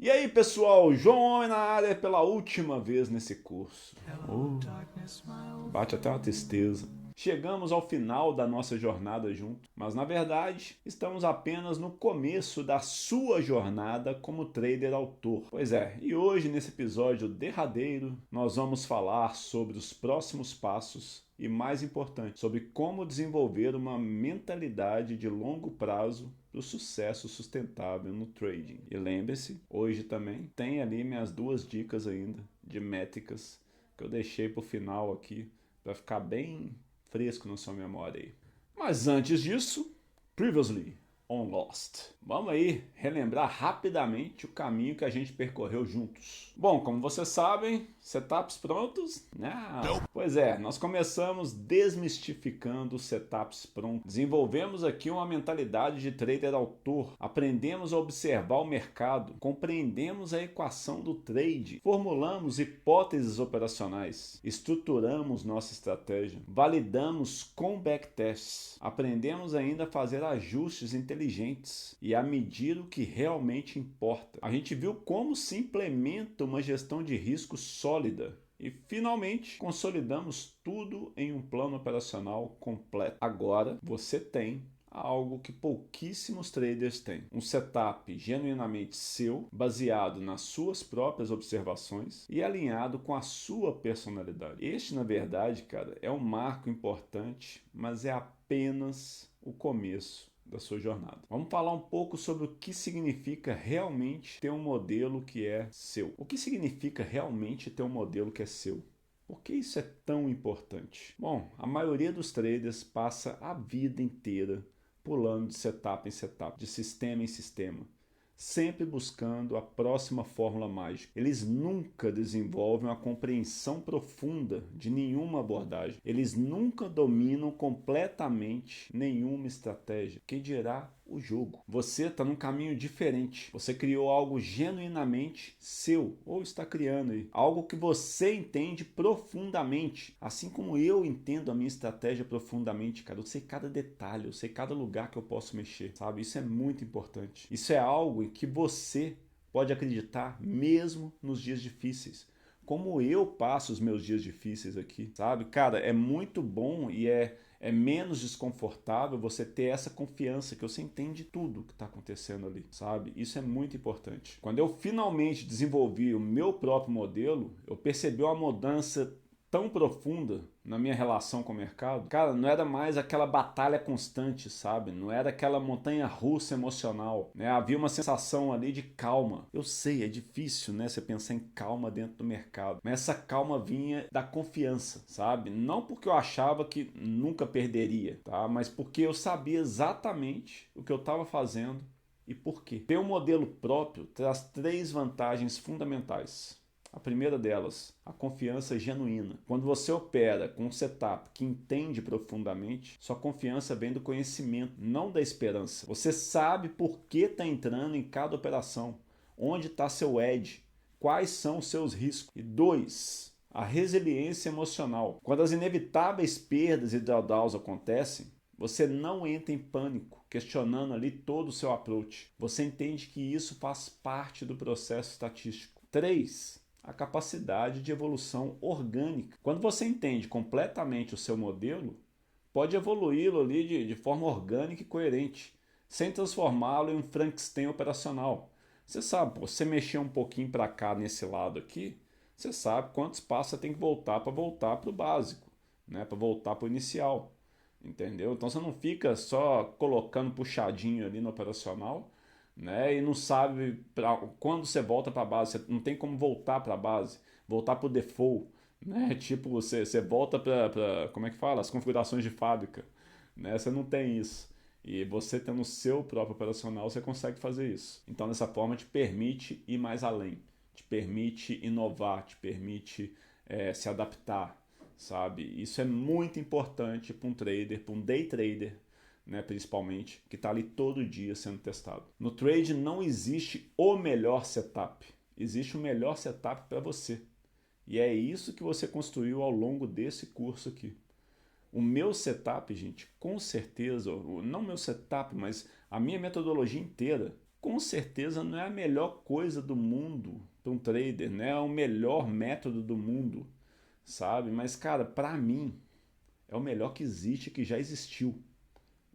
E aí pessoal, João Homem na área pela última vez nesse curso. Bate até uma tristeza. Chegamos ao final da nossa jornada junto, mas na verdade estamos apenas no começo da sua jornada como trader autor. Pois é, e hoje nesse episódio derradeiro nós vamos falar sobre os próximos passos e, mais importante, sobre como desenvolver uma mentalidade de longo prazo para o sucesso sustentável no trading. E lembre-se, hoje também tem ali minhas duas dicas ainda de métricas que eu deixei para o final aqui para ficar bem fresco na sua memória aí. Mas antes disso, previously on Lost. Vamos aí relembrar rapidamente o caminho que a gente percorreu juntos. Bom, como vocês sabem, setups prontos? Não. Pois é, nós começamos desmistificando os setups prontos. Desenvolvemos aqui uma mentalidade de trader autor. Aprendemos a observar o mercado. Compreendemos a equação do trade. Formulamos hipóteses operacionais. Estruturamos nossa estratégia. Validamos com backtests. Aprendemos ainda a fazer ajustes inteligentes e a medir o que realmente importa. A gente viu como se implementa uma gestão de risco sólida. E finalmente consolidamos tudo em um plano operacional completo. Agora você tem algo que pouquíssimos traders têm. Um setup genuinamente seu, baseado nas suas próprias observações e alinhado com a sua personalidade. Este, na verdade, cara, é um marco importante, mas é apenas o começo da sua jornada. Vamos falar um pouco sobre o que significa realmente ter um modelo que é seu. O que significa realmente ter um modelo que é seu? Por que isso é tão importante? Bom, a maioria dos traders passa a vida inteira pulando de setup em setup, de sistema em sistema, sempre buscando a próxima fórmula mágica. Eles nunca desenvolvem uma compreensão profunda de nenhuma abordagem. Eles nunca dominam completamente nenhuma estratégia. Que dirá o jogo? Você está num caminho diferente. Você criou algo genuinamente seu, ou está criando aí algo que você entende profundamente, assim como eu entendo a minha estratégia profundamente, cara. Eu sei cada detalhe, eu sei cada lugar que eu posso mexer, sabe? Isso é muito importante. Isso é algo em que você pode acreditar mesmo nos dias difíceis. Como eu passo os meus dias difíceis aqui, sabe? Cara, é muito bom e é menos desconfortável você ter essa confiança que você entende tudo que está acontecendo ali, sabe? Isso é muito importante. Quando eu finalmente desenvolvi o meu próprio modelo, eu percebi uma mudança tão profunda na minha relação com o mercado. Cara, não era mais aquela batalha constante, sabe? Não era aquela montanha russa emocional, né? Havia uma sensação ali de calma. Eu sei, é difícil, né, você pensar em calma dentro do mercado, mas essa calma vinha da confiança, sabe? Não porque eu achava que nunca perderia, tá? Mas porque eu sabia exatamente o que eu estava fazendo e por quê. Ter um modelo próprio traz três vantagens fundamentais. A primeira delas, a confiança genuína. Quando você opera com um setup que entende profundamente, sua confiança vem do conhecimento, não da esperança. Você sabe por que está entrando em cada operação, onde está seu edge, quais são os seus riscos. E dois, a resiliência emocional. Quando as inevitáveis perdas e drawdowns acontecem, você não entra em pânico, questionando ali todo o seu approach. Você entende que isso faz parte do processo estatístico. 3. A capacidade de evolução orgânica. Quando você entende completamente o seu modelo, pode evoluí-lo ali de forma orgânica e coerente, sem transformá-lo em um Frankenstein operacional. Você sabe, pô, você mexer um pouquinho para cá nesse lado aqui, você sabe quantos passos você tem que voltar para o básico, né? Para voltar para o inicial, entendeu? Então você não fica só colocando puxadinho ali no operacional, né? E não sabe quando você volta para a base, você não tem como voltar para a base, voltar para o default, né? Tipo, você volta para, como é que fala? As configurações de fábrica, né? Você não tem isso. E você tendo o seu próprio operacional, você consegue fazer isso. Então, dessa forma, te permite ir mais além, te permite inovar, te permite se adaptar, sabe? Isso é muito importante para um trader, para um day trader, né, principalmente, que está ali todo dia sendo testado. No trade não existe o melhor setup, existe o melhor setup para você. E é isso que você construiu ao longo desse curso aqui. O meu setup, gente, com certeza, não meu setup, mas a minha metodologia inteira com certeza não é a melhor coisa do mundo para um trader, não é o melhor método do mundo, sabe? Mas, cara, para mim é o melhor que existe, que já existiu,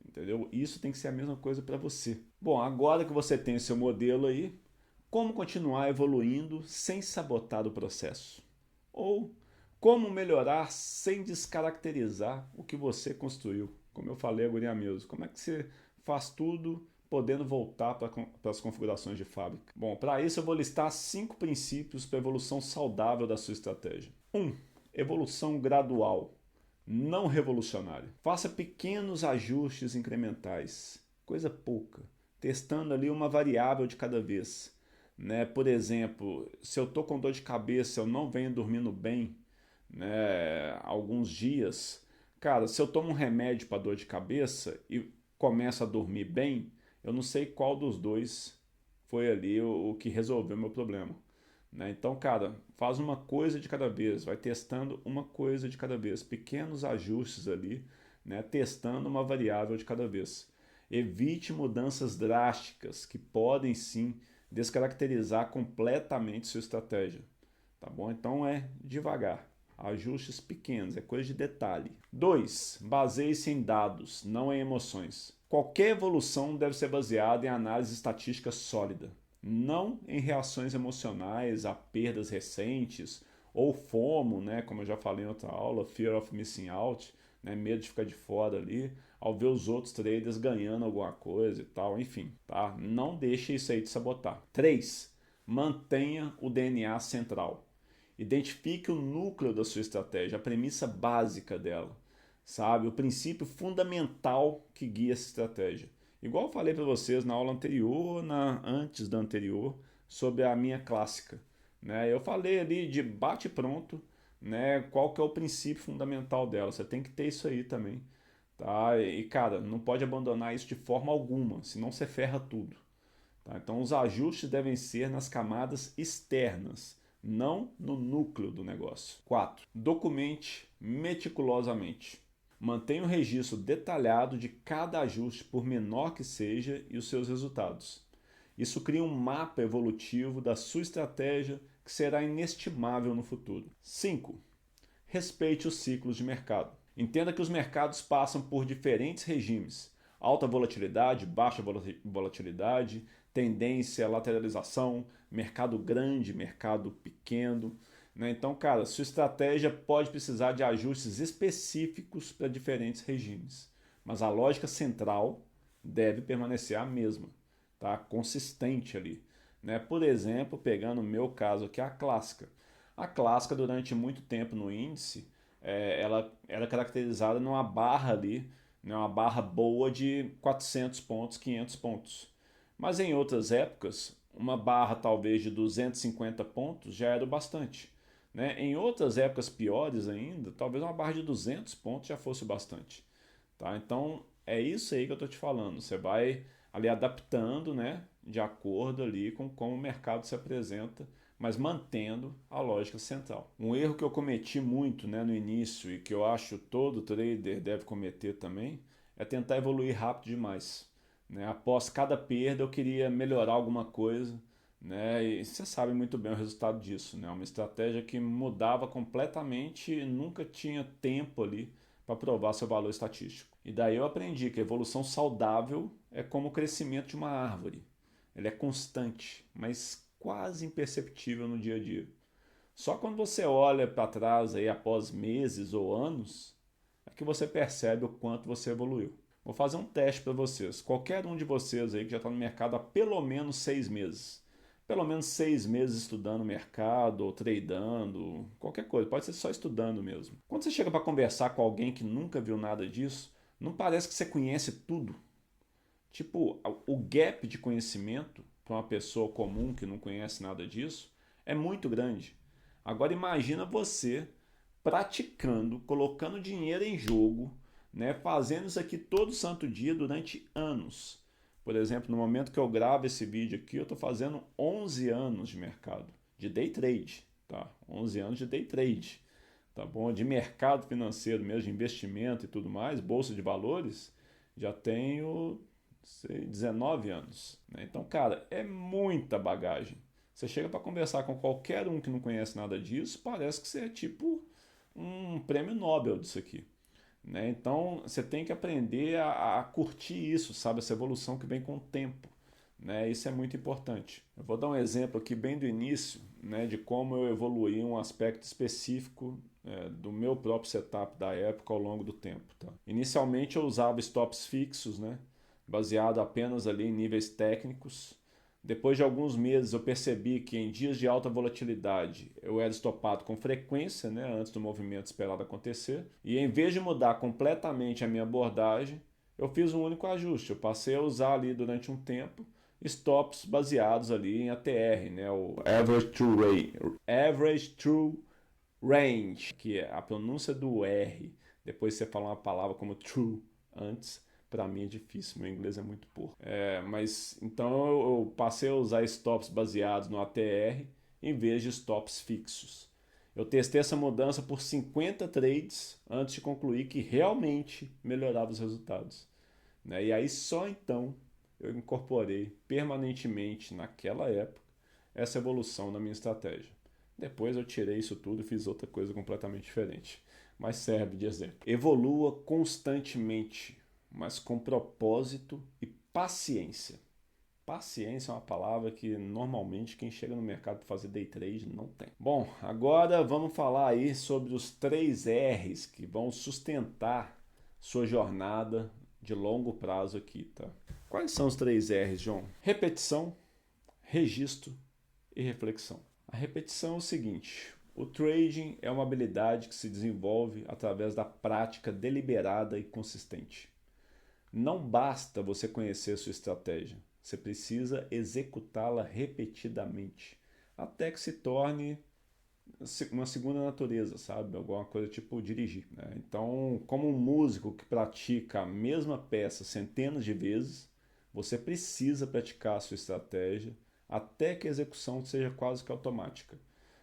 entendeu? Isso tem que ser a mesma coisa para você. Bom, agora que você tem seu modelo aí, como continuar evoluindo sem sabotar o processo? Ou como melhorar sem descaracterizar o que você construiu? Como eu falei agora mesmo, como é que você faz tudo podendo voltar para as configurações de fábrica? Bom, para isso eu vou listar 5 princípios para a evolução saudável da sua estratégia. 1. Evolução gradual, não revolucionária. Faça pequenos ajustes incrementais, coisa pouca, testando ali uma variável de cada vez. Né? Por exemplo, se eu estou com dor de cabeça, eu não venho dormindo bem, né, alguns dias, cara, se eu tomo um remédio para dor de cabeça e começo a dormir bem, eu não sei qual dos dois foi ali o que resolveu meu problema. Né? Então, cara, faz uma coisa de cada vez, vai testando uma coisa de cada vez, pequenos ajustes ali, né, testando uma variável de cada vez. Evite mudanças drásticas que podem sim descaracterizar completamente sua estratégia. Tá bom? Então é devagar. Ajustes pequenos, é coisa de detalhe. 2. Baseie-se em dados, não em emoções. Qualquer evolução deve ser baseada em análise estatística sólida, não em reações emocionais a perdas recentes ou FOMO, né, como eu já falei em outra aula, Fear of Missing Out, né, medo de ficar de fora ali, ao ver os outros traders ganhando alguma coisa e tal, enfim, tá? Não deixe isso aí te sabotar. 3. Mantenha o DNA central. Identifique o núcleo da sua estratégia, a premissa básica dela, sabe? O princípio fundamental que guia essa estratégia. Igual eu falei para vocês na aula anterior, antes da anterior, sobre a minha clássica. Né? Eu falei ali de bate pronto, né? Qual que é o princípio fundamental dela. Você tem que ter isso aí também. Tá? E cara, não pode abandonar isso de forma alguma, senão você ferra tudo. Tá? Então os ajustes devem ser nas camadas externas, não no núcleo do negócio. 4. Documente meticulosamente. Mantenha um registro detalhado de cada ajuste, por menor que seja, e os seus resultados. Isso cria um mapa evolutivo da sua estratégia que será inestimável no futuro. 5. Respeite os ciclos de mercado. Entenda que os mercados passam por diferentes regimes: alta volatilidade, baixa volatilidade, tendência, lateralização, mercado grande, mercado pequeno. Né? Então, cara, sua estratégia pode precisar de ajustes específicos para diferentes regimes, mas a lógica central deve permanecer a mesma, tá? Consistente ali. Né? Por exemplo, pegando o meu caso aqui, a clássica. A clássica, durante muito tempo no índice, ela era caracterizada numa barra ali, né, uma barra boa de 400 pontos, 500 pontos. Mas em outras épocas, uma barra talvez de 250 pontos já era o bastante. Né? Em outras épocas piores ainda, talvez uma barra de 200 pontos já fosse o bastante. Tá? Então é isso aí que eu estou te falando. Você vai ali adaptando, né, de acordo ali com como o mercado se apresenta, mas mantendo a lógica central. Um erro que eu cometi muito, né, no início e que eu acho todo trader deve cometer também é tentar evoluir rápido demais. Né? Após cada perda eu queria melhorar alguma coisa, né? E você sabe muito bem o resultado disso. Né? Uma estratégia que mudava completamente e nunca tinha tempo ali para provar seu valor estatístico. E daí eu aprendi que a evolução saudável é como o crescimento de uma árvore. Ele é constante, mas quase imperceptível no dia a dia. Só quando você olha para trás aí após meses ou anos é que você percebe o quanto você evoluiu. Vou fazer um teste para vocês. Qualquer um de vocês aí que já está no mercado há pelo menos 6 meses. Pelo menos 6 meses estudando o mercado ou tradando, qualquer coisa. Pode ser só estudando mesmo. Quando você chega para conversar com alguém que nunca viu nada disso, não parece que você conhece tudo. Tipo, o gap de conhecimento para uma pessoa comum que não conhece nada disso é muito grande. Agora imagina você praticando, colocando dinheiro em jogo, né, fazendo isso aqui todo santo dia durante anos. Por exemplo, no momento que eu gravo esse vídeo aqui, eu estou fazendo 11 anos de mercado, de day trade, tá? 11 anos de day trade, tá bom? De mercado financeiro mesmo, de investimento e tudo mais, bolsa de valores, já tenho sei, 19 anos. Né? Então, cara, é muita bagagem. Você chega para conversar com qualquer um que não conhece nada disso, parece que você é tipo um prêmio Nobel disso aqui. Né? Então, você tem que aprender a curtir isso, sabe? Essa evolução que vem com o tempo. Né? Isso é muito importante. Eu vou dar um exemplo aqui bem do início, né, de como eu evoluí um aspecto específico do meu próprio setup da época ao longo do tempo. Tá? Inicialmente eu usava stops fixos, né, baseado apenas ali em níveis técnicos. Depois de alguns meses eu percebi que em dias de alta volatilidade eu era estopado com frequência, né, antes do movimento esperado acontecer. E em vez de mudar completamente a minha abordagem, eu fiz um único ajuste. Eu passei a usar ali durante um tempo stops baseados ali em ATR, né, o Average True Range, que é a pronúncia do R. Depois você fala uma palavra como true antes, para mim é difícil, meu inglês é muito pouco. Mas então eu passei a usar stops baseados no ATR em vez de stops fixos. Eu testei essa mudança por 50 trades antes de concluir que realmente melhorava os resultados. Né? E aí só então eu incorporei permanentemente naquela época essa evolução na minha estratégia. Depois eu tirei isso tudo e fiz outra coisa completamente diferente. Mas serve de exemplo. Evolua constantemente, mas com propósito e paciência. Paciência é uma palavra que normalmente quem chega no mercado para fazer day trade não tem. Bom, agora vamos falar aí sobre os 3 R's que vão sustentar sua jornada de longo prazo aqui, tá? Quais são os 3 R's, João? Repetição, registro e reflexão. A repetição é o seguinte: o trading é uma habilidade que se desenvolve através da prática deliberada e consistente. Não basta você conhecer sua estratégia, você precisa executá-la repetidamente, até que se torne uma segunda natureza, sabe? Alguma coisa tipo dirigir. Né? Então, como um músico que pratica a mesma peça centenas de vezes, você precisa praticar a sua estratégia até que a execução seja quase que automática.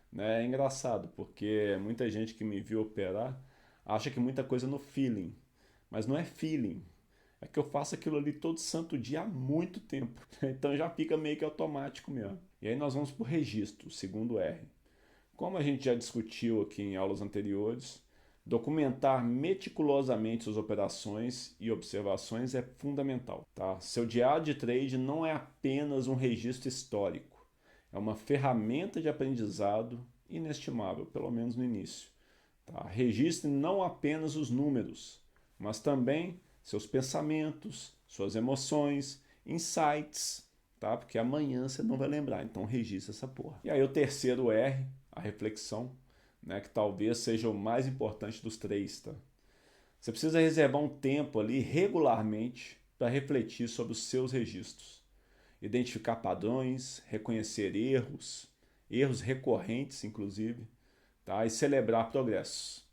Né? É engraçado, porque muita gente que me viu operar acha que muita coisa é no feeling, mas não é feeling. É que eu faço aquilo ali todo santo dia há muito tempo. Então já fica meio que automático mesmo. E aí nós vamos para o registro, o segundo R. Como a gente já discutiu aqui em aulas anteriores, documentar meticulosamente suas operações e observações é fundamental. Tá? Seu diário de trade não é apenas um registro histórico, é uma ferramenta de aprendizado inestimável, pelo menos no início. Tá? Registre não apenas os números, mas também seus pensamentos, suas emoções, insights, tá? Porque amanhã você não vai lembrar, então registra essa porra. E aí o terceiro R, a reflexão, né, que talvez seja o mais importante dos 3, tá? Você precisa reservar um tempo ali regularmente para refletir sobre os seus registros, identificar padrões, reconhecer erros recorrentes inclusive, tá? E celebrar progressos.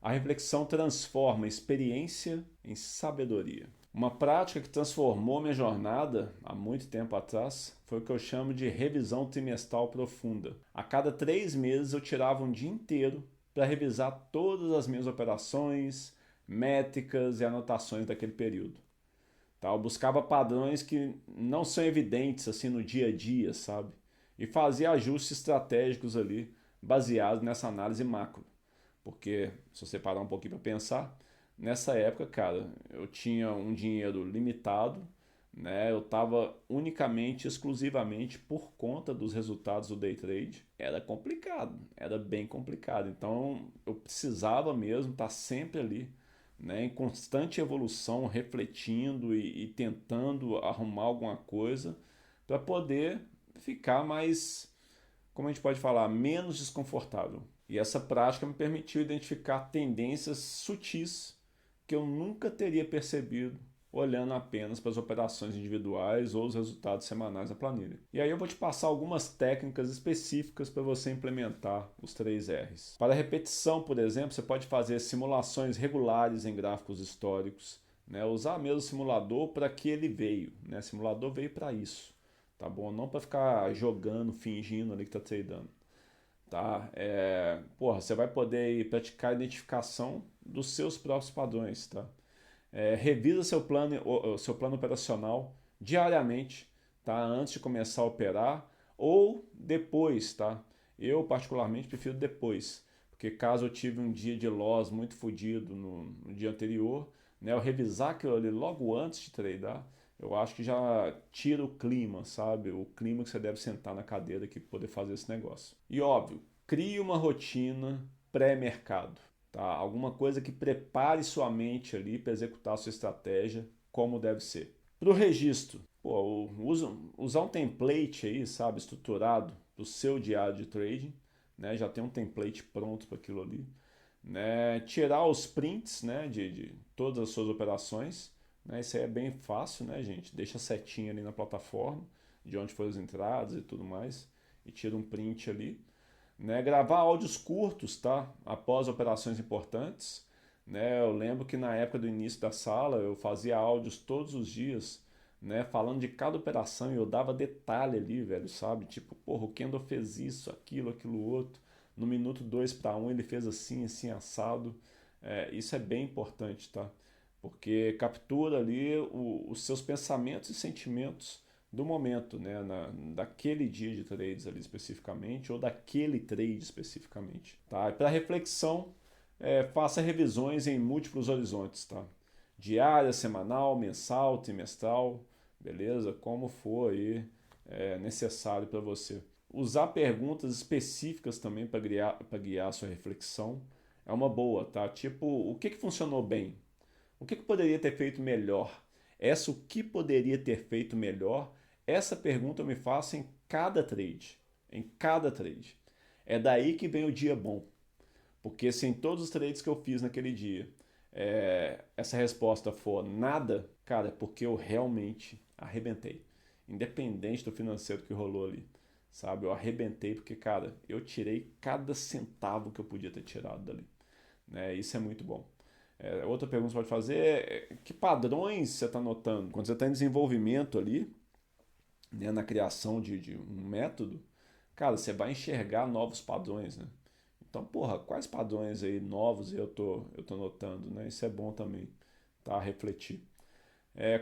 A reflexão transforma experiência em sabedoria. Uma prática que transformou minha jornada há muito tempo atrás foi o que eu chamo de revisão trimestral profunda. A cada 3 meses eu tirava um dia inteiro para revisar todas as minhas operações, métricas e anotações daquele período. Tá? Eu buscava padrões que não são evidentes assim no dia a dia, sabe? E fazia ajustes estratégicos ali baseados nessa análise macro. Porque, se você parar um pouquinho para pensar, nessa época, cara, eu tinha um dinheiro limitado, né? Eu estava unicamente, exclusivamente por conta dos resultados do day trade. Era complicado, era bem complicado. Então, eu precisava mesmo estar sempre ali, né, em constante evolução, refletindo e tentando arrumar alguma coisa para poder ficar mais, como a gente pode falar, menos desconfortável. E essa prática me permitiu identificar tendências sutis que eu nunca teria percebido olhando apenas para as operações individuais ou os resultados semanais da planilha. E aí eu vou te passar algumas técnicas específicas para você implementar os 3 R's. Para a repetição, por exemplo, você pode fazer simulações regulares em gráficos históricos, né? Usar mesmo o simulador para que ele veio. Né? O simulador veio para isso, tá bom? Não para ficar jogando, fingindo ali que está tradando. Tá? Você vai poder praticar a identificação dos seus próprios padrões. Tá? Revisa seu plano operacional diariamente, tá? Antes de começar a operar ou depois, tá? Eu particularmente prefiro depois, porque caso eu tive um dia de loss muito fodido no dia anterior, né, eu revisar aquilo ali logo antes de tradar, eu acho que já tira o clima, sabe? O clima que você deve sentar na cadeira aqui para poder fazer esse negócio. E óbvio, crie uma rotina pré-mercado, tá? Alguma coisa que prepare sua mente ali para executar a sua estratégia como deve ser. Para o registro, pô, usar um template aí, sabe, estruturado do seu diário de trading, né? Já tem um template pronto para aquilo ali, né? Tirar os prints, né, de todas as suas operações, né? Isso aí é bem fácil, né, gente? Deixa a setinha ali na plataforma de onde foram as entradas e tudo mais e tira um print ali, né? Gravar áudios curtos, tá? Após operações importantes, né? Eu lembro que na época do início da sala eu fazia áudios todos os dias, né? Falando de cada operação e eu dava detalhe ali, velho, sabe? Tipo, porra, o Kendall fez isso, aquilo outro. No minuto 2 para 1 ele fez assim, assim, assado. Isso é bem importante, tá? Porque captura ali os seus pensamentos e sentimentos do momento, né? Daquele dia de trades ali especificamente, ou daquele trade especificamente. Tá? E para reflexão, faça revisões em múltiplos horizontes, tá? Diária, semanal, mensal, trimestral, beleza? Como for aí necessário para você. Usar perguntas específicas também para guiar a sua reflexão é uma boa, tá? Tipo, o que funcionou bem? O que poderia ter feito melhor? O que poderia ter feito melhor? Essa pergunta eu me faço em cada trade. Em cada trade. É daí que vem o dia bom. Porque se em todos os trades que eu fiz naquele dia essa resposta for nada, cara, é porque eu realmente arrebentei. Independente do financeiro que rolou ali. Sabe? Eu arrebentei porque, cara, eu tirei cada centavo que eu podia ter tirado dali. Né? Isso é muito bom. Outra pergunta que você pode fazer é que padrões você está notando? Quando você está em desenvolvimento ali, né, na criação de um método, cara, você vai enxergar novos padrões, né? Então, porra, quais padrões aí novos eu tô notando, né? Isso é bom também, tá? Refletir.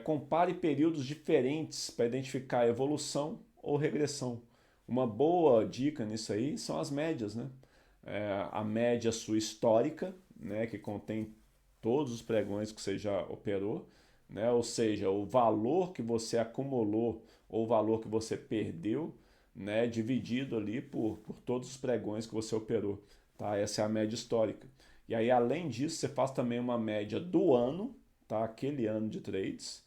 Compare períodos diferentes para identificar evolução ou regressão. Uma boa dica nisso aí são as médias, né? A média sua histórica, né, que contém todos os pregões que você já operou, né? Ou seja, o valor que você acumulou ou o valor que você perdeu, né, dividido ali por todos os pregões que você operou. Tá? Essa é a média histórica. E aí, além disso, você faz também uma média do ano, tá? Aquele ano de trades,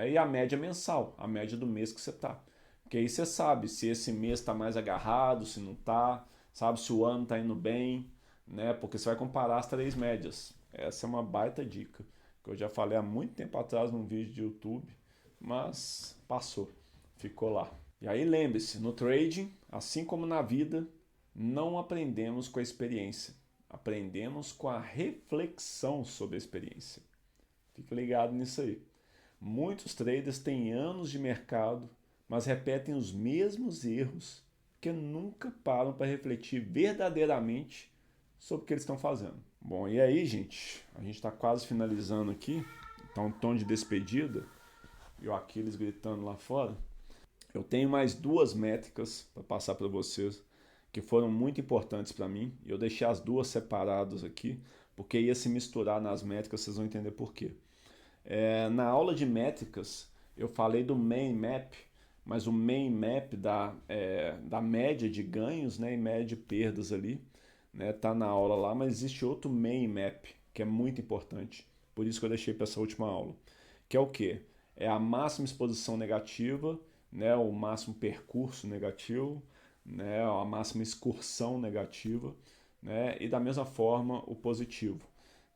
e a média mensal, a média do mês que você está. Porque aí você sabe se esse mês está mais agarrado, se não está, sabe se o ano está indo bem, né? Porque você vai comparar as três médias. Essa é uma baita dica, que eu já falei há muito tempo atrás num vídeo de YouTube, mas passou, ficou lá. E aí lembre-se, no trading, assim como na vida, não aprendemos com a experiência, aprendemos com a reflexão sobre a experiência. Fique ligado nisso aí. Muitos traders têm anos de mercado, mas repetem os mesmos erros porque nunca param para refletir verdadeiramente sobre o que eles estão fazendo. Bom, e aí, gente? A gente está quase finalizando aqui. Está um tom de despedida. E o Aquiles gritando lá fora. Eu tenho mais duas métricas para passar para vocês que foram muito importantes para mim. E eu deixei as duas separadas aqui, porque ia se misturar nas métricas, vocês vão entender por quê. Na aula de métricas, eu falei do main map, mas o main map da média de ganhos, né, e média de perdas ali, né, tá na aula lá, mas existe outro main map, que é muito importante. Por isso que eu deixei para essa última aula. Que é o quê? É a máxima exposição negativa, né, o máximo percurso negativo, né, a máxima excursão negativa, né, e da mesma forma o positivo.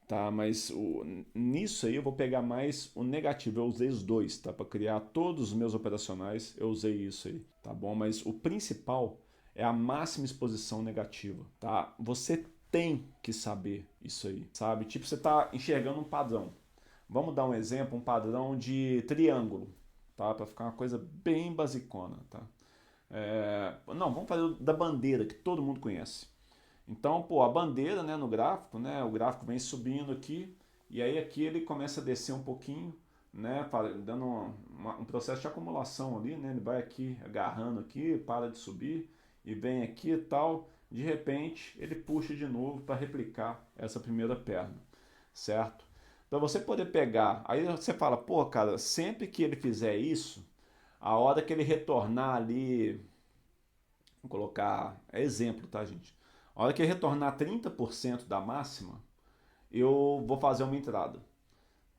Tá, mas nisso aí eu vou pegar mais o negativo. Eu usei os dois, tá? Para criar todos os meus operacionais, eu usei isso aí, tá bom? Mas o principal é a máxima exposição negativa, tá? Você tem que saber isso aí, sabe? Tipo, você tá enxergando um padrão. Vamos dar um exemplo, um padrão de triângulo, tá? Para ficar uma coisa bem basicona, tá? Não, vamos fazer da bandeira, que todo mundo conhece. Então, pô, a bandeira, né, no gráfico, né, o gráfico vem subindo aqui e aí aqui ele começa a descer um pouquinho, né, dando um processo de acumulação ali, né, ele vai aqui agarrando aqui, para de subir e vem aqui e tal, de repente ele puxa de novo para replicar essa primeira perna, certo? Para você poder pegar, aí você fala, pô, cara, sempre que ele fizer isso, a hora que ele retornar ali, vou colocar, é exemplo, tá, gente? A hora que ele retornar 30% da máxima, eu vou fazer uma entrada,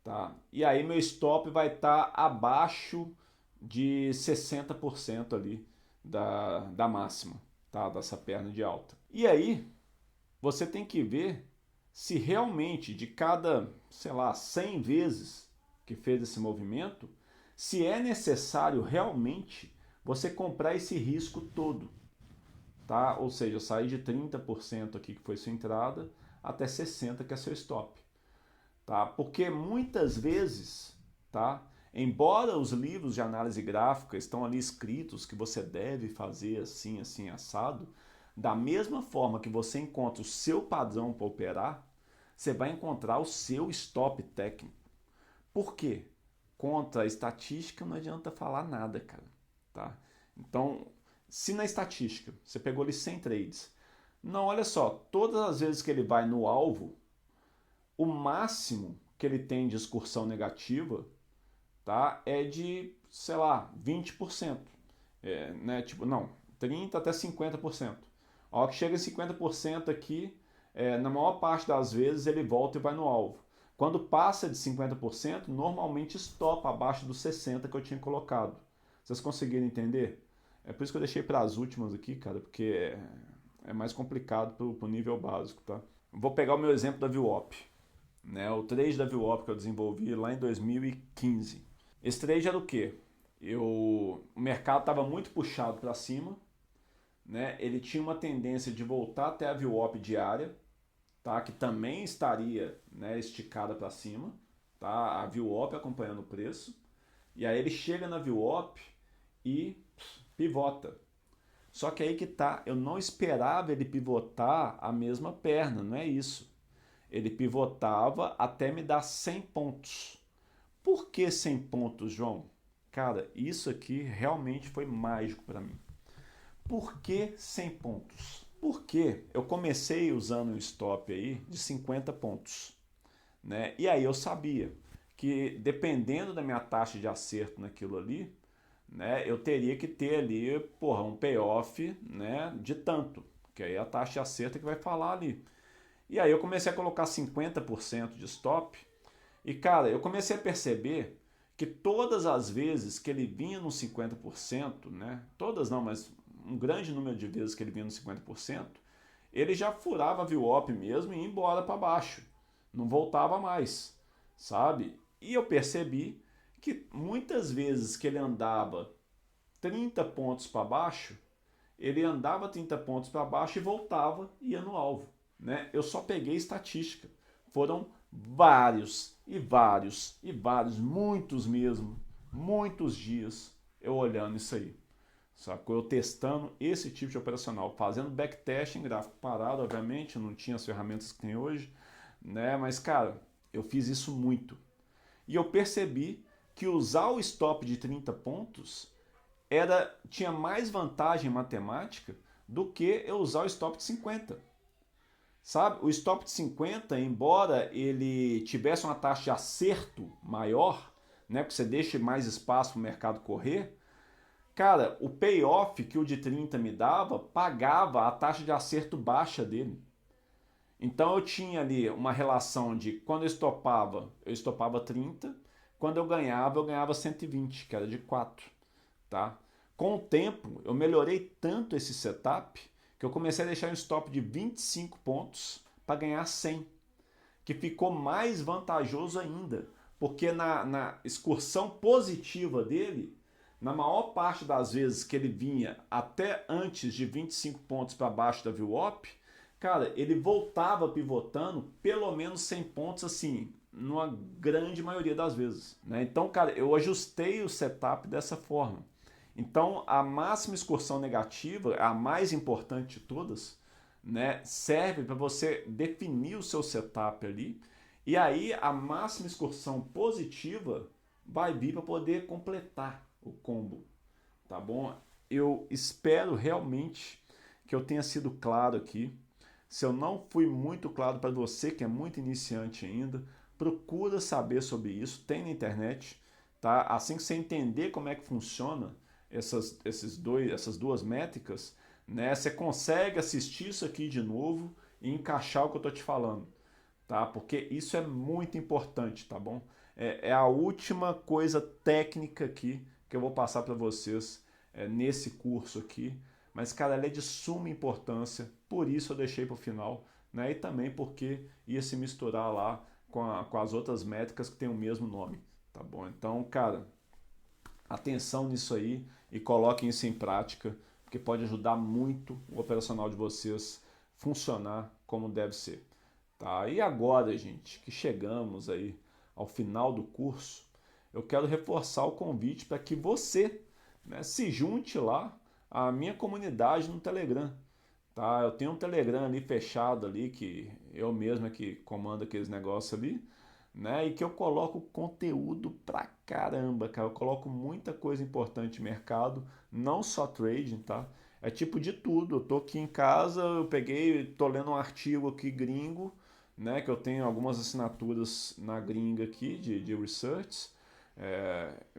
tá? E aí meu stop vai estar abaixo de 60% ali da máxima, tá? Dessa perna de alta. E aí, você tem que ver se realmente de cada, sei lá, 100 vezes que fez esse movimento, se é necessário realmente você comprar esse risco todo, tá? Ou seja, sair de 30% aqui que foi sua entrada até 60% que é seu stop, tá? Porque muitas vezes, tá? Embora os livros de análise gráfica estão ali escritos que você deve fazer assim, assim, assado, da mesma forma que você encontra o seu padrão para operar, você vai encontrar o seu stop técnico. Por quê? Contra a estatística não adianta falar nada, cara. Tá? Então, se na estatística você pegou ali 100 trades, não, olha só, todas as vezes que ele vai no alvo, o máximo que ele tem de excursão negativa, tá, é de, sei lá, 20%. Né? Tipo, não, 30% até 50%. A hora que chega em 50% aqui, na maior parte das vezes ele volta e vai no alvo. Quando passa de 50%, normalmente estopa abaixo dos 60% que eu tinha colocado. Vocês conseguiram entender? É por isso que eu deixei para as últimas aqui, cara, porque é mais complicado pro nível básico, tá? Vou pegar o meu exemplo da VWAP, né? O trade da VWAP que eu desenvolvi lá em 2015. Esse trade era o quê? O mercado estava muito puxado para cima, né? Ele tinha uma tendência de voltar até a VWAP diária, tá? Que também estaria, né, esticada para cima, tá? A VWAP acompanhando o preço. E aí ele chega na VWAP e pivota. Só que aí que tá, eu não esperava ele pivotar a mesma perna, não é isso. Ele pivotava até me dar 100 pontos. Por que 100 pontos, João? Cara, isso aqui realmente foi mágico para mim. Por que 100 pontos? Porque eu comecei usando um stop aí de 50 pontos, né? E aí eu sabia que dependendo da minha taxa de acerto naquilo ali, né, eu teria que ter ali, porra, um payoff, né, de tanto, que aí a taxa de acerto é que vai falar ali. E aí eu comecei a colocar 50% de stop e, cara, eu comecei a perceber que todas as vezes que ele vinha no 50%, né, todas não, mas um grande número de vezes que ele vinha no 50%, ele já furava a VWAP mesmo e ia embora para baixo. Não voltava mais, sabe? E eu percebi que muitas vezes que ele andava 30 pontos para baixo, ele andava 30 pontos para baixo e voltava e ia no alvo, né? Eu só peguei estatística. Foram vários e vários e vários, muitos mesmo, muitos dias eu olhando isso aí. Sacou? Eu testando esse tipo de operacional, fazendo backtesting, gráfico parado, obviamente, não tinha as ferramentas que tem hoje, né? Mas, cara, eu fiz isso muito. E eu percebi que usar o stop de 30 pontos tinha mais vantagem matemática do que eu usar o stop de 50. Sabe? O stop de 50, embora ele tivesse uma taxa de acerto maior, né? Porque você deixa mais espaço para o mercado correr, cara, o payoff que o de 30 me dava pagava a taxa de acerto baixa dele. Então eu tinha ali uma relação de quando eu estopava 30, quando eu ganhava 120, que era de 4, tá? Com o tempo, eu melhorei tanto esse setup que eu comecei a deixar um stop de 25 pontos para ganhar 100, que ficou mais vantajoso ainda, porque na excursão positiva dele, na maior parte das vezes que ele vinha até antes de 25 pontos para baixo da VWAP, cara, ele voltava pivotando pelo menos 100 pontos assim, numa grande maioria das vezes, né? Então, cara, eu ajustei o setup dessa forma. Então, a máxima excursão negativa, a mais importante de todas, né, serve para você definir o seu setup ali E aí a máxima excursão positiva vai vir para poder completar o combo, tá bom? Eu espero realmente que eu tenha sido claro aqui. Se eu não fui muito claro para você que é muito iniciante ainda, procura saber sobre isso, tem na internet, tá? Assim que você entender como é que funciona essas duas métricas, né? Você consegue assistir isso aqui de novo e encaixar o que eu estou te falando, tá? Porque isso é muito importante, tá bom? É a última coisa técnica aqui que eu vou passar para vocês nesse curso aqui, mas, cara, ela é de suma importância, por isso eu deixei para o final, né? E também porque ia se misturar lá com as outras métricas que têm o mesmo nome, tá bom? Então, cara, atenção nisso aí e coloquem isso em prática, porque pode ajudar muito o operacional de vocês funcionar como deve ser. Tá? E agora, gente, que chegamos aí ao final do curso, eu quero reforçar o convite para que você, né, se junte lá à minha comunidade no Telegram. Tá? Eu tenho um Telegram ali fechado ali, que eu mesmo é que comando aqueles negócios ali, né? E que eu coloco conteúdo pra caramba, cara. Eu coloco muita coisa importante no mercado, não só trading, tá? É tipo de tudo. Eu tô aqui em casa, eu peguei, tô lendo um artigo aqui gringo, né? Que eu tenho algumas assinaturas na gringa aqui de research,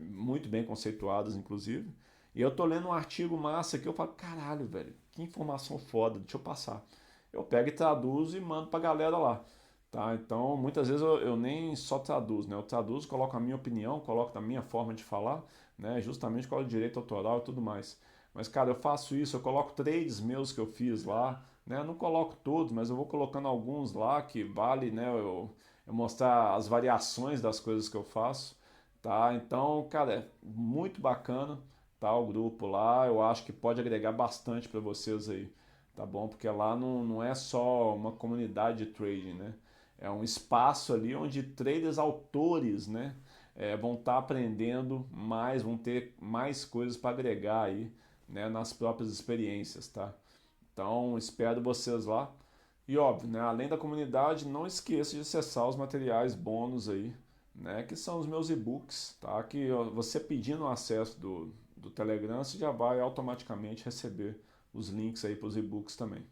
muito bem conceituadas, inclusive. E eu tô lendo um artigo massa que eu falo, caralho, velho, que informação foda, deixa eu passar. Eu pego e traduzo e mando pra galera lá. Tá? Então, muitas vezes eu nem só traduzo, né? Eu traduzo, coloco a minha opinião, coloco a minha forma de falar, né? Justamente com o direito autoral e tudo mais. Mas, cara, eu faço isso, eu coloco trades meus que eu fiz lá, né? Eu não coloco todos, mas eu vou colocando alguns lá que vale, né? Eu mostrar as variações das coisas que eu faço, tá? Então, cara, é muito bacana, tá? O grupo lá, eu acho que pode agregar bastante para vocês aí, tá bom? Porque lá não é só uma comunidade de trading, né? É um espaço ali onde traders autores, né, vão estar aprendendo mais, vão ter mais coisas para agregar aí, né, nas próprias experiências, tá? Então, espero vocês lá. E óbvio, né, além da comunidade, não esqueça de acessar os materiais bônus aí, né, que são os meus e-books, tá? Que você pedindo o acesso do Telegram, você já vai automaticamente receber os links aí para os e-books também.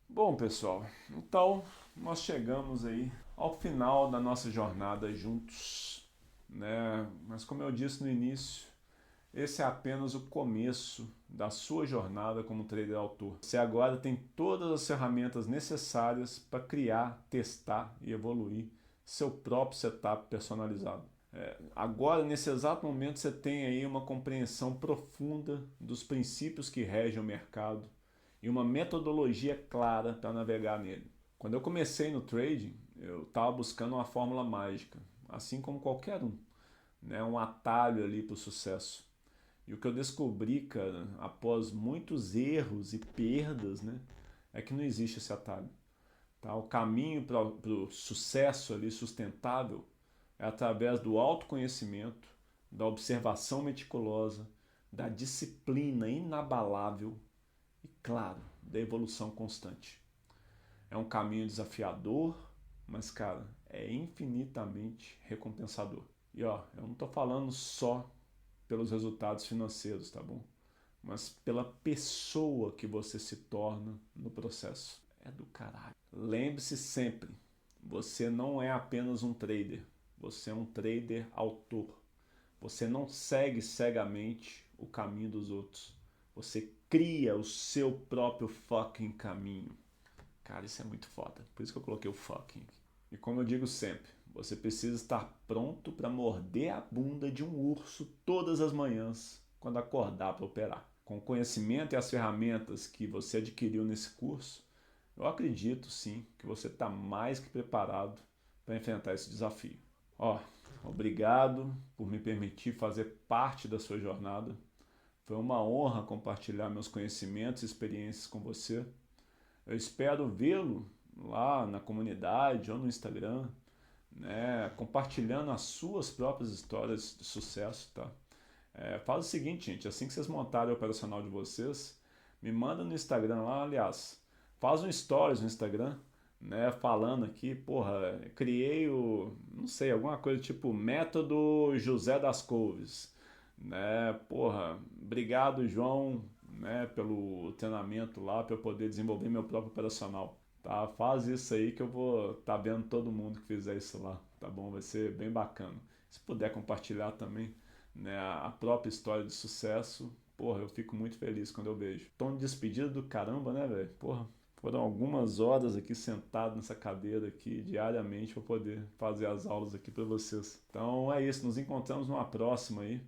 Bom, pessoal, então nós chegamos aí ao final da nossa jornada juntos, né? Mas como eu disse no início, esse é apenas o começo da sua jornada como trader autor. Você agora tem todas as ferramentas necessárias para criar, testar e evoluir seu próprio setup personalizado. Agora, nesse exato momento, você tem aí uma compreensão profunda dos princípios que regem o mercado e uma metodologia clara para navegar nele. Quando eu comecei no trading, eu estava buscando uma fórmula mágica, assim como qualquer um, né? Um atalho ali para o sucesso. E o que eu descobri, cara, após muitos erros e perdas, né, é que não existe esse atalho. Tá? O caminho para o sucesso ali sustentável é através do autoconhecimento, da observação meticulosa, da disciplina inabalável e, claro, da evolução constante. É um caminho desafiador, mas, cara, é infinitamente recompensador. E ó, eu não tô falando só pelos resultados financeiros, tá bom? Mas pela pessoa que você se torna no processo. É do caralho. Lembre-se sempre, você não é apenas um trader, você é um trader autor. Você não segue cegamente o caminho dos outros. Você cria o seu próprio fucking caminho. Cara, isso é muito foda. Por isso que eu coloquei o fucking. E como eu digo sempre, você precisa estar pronto para morder a bunda de um urso todas as manhãs quando acordar para operar. Com o conhecimento e as ferramentas que você adquiriu nesse curso, eu acredito sim que você está mais que preparado para enfrentar esse desafio. Ó, obrigado por me permitir fazer parte da sua jornada. Foi uma honra compartilhar meus conhecimentos e experiências com você. Eu espero vê-lo lá na comunidade ou no Instagram, né, compartilhando as suas próprias histórias de sucesso, tá? Faz o seguinte, gente, assim que vocês montarem o operacional de vocês, me manda no Instagram lá, aliás, faz um stories no Instagram, né, falando aqui, porra, criei não sei, alguma coisa tipo método José das Couves, né, porra, obrigado, João, né, pelo treinamento lá, para eu poder desenvolver meu próprio operacional, tá? Faz isso aí que eu vou tá vendo todo mundo que fizer isso lá, tá bom? Vai ser bem bacana. Se puder compartilhar também, né, a própria história de sucesso, porra, eu fico muito feliz quando eu vejo. Tom de despedida do caramba, né, velho? Porra, foram algumas horas aqui sentado nessa cadeira aqui diariamente para poder fazer as aulas aqui para vocês. Então é isso, nos encontramos numa próxima aí,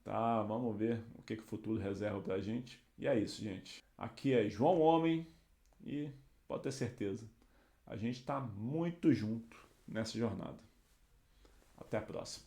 tá? Vamos ver o que o futuro reserva pra gente. E é isso, gente. Aqui é João Homem e pode ter certeza, a gente tá muito junto nessa jornada. Até a próxima.